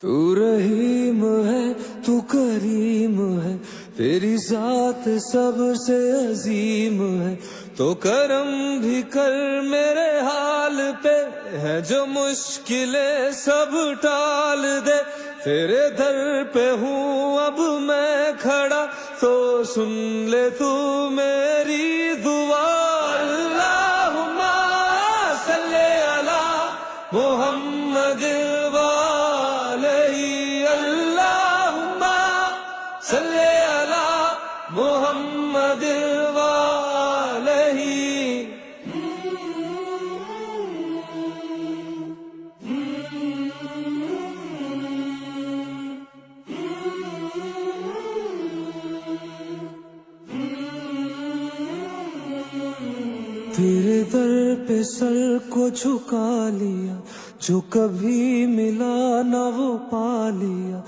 तू रहीम है, तू करीम है, तेरी जात सबसे अजीम है। तो करम भी कर मेरे हाल पे, है जो मुश्किलें सब टाल दे। तेरे दर पे हूँ अब मैं खड़ा, तो सुन ले तू मेरी दुआ। अल्लाहुम्मा सल्ले अला मुहम्मद सल्ले अला मुहम्मद वालही। तेरे दर पे सर को झुका लिया, जो कभी मिला ना वो पा लिया।